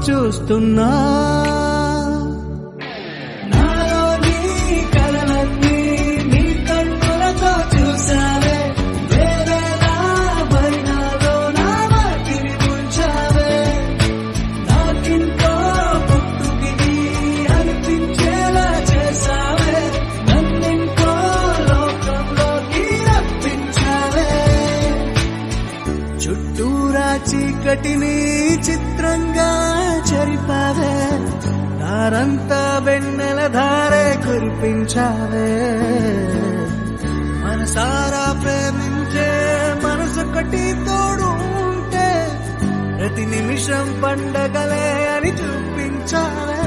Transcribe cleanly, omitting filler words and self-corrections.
చూస్తున్నా. నాలో నీ కలలన్నీ నీ కన్నులతో చూసావే, వేరేలా మరి నాలో నా వాటిని ఉంచావే. నాకింతో పుట్టుకి అనిపించేలా చేసావే, నన్నింకో లోకంలోకి రప్పించావే. చుట్టూరా చీకటిని చిత్రంగా చెరిపావే, దారంతా వెన్నెల ధారే కురిపించావే. మనసారా ప్రేమించే మనసొకటి తోడు ఉంటే ప్రతి నిమిషం పండగలే అని చూపించావే.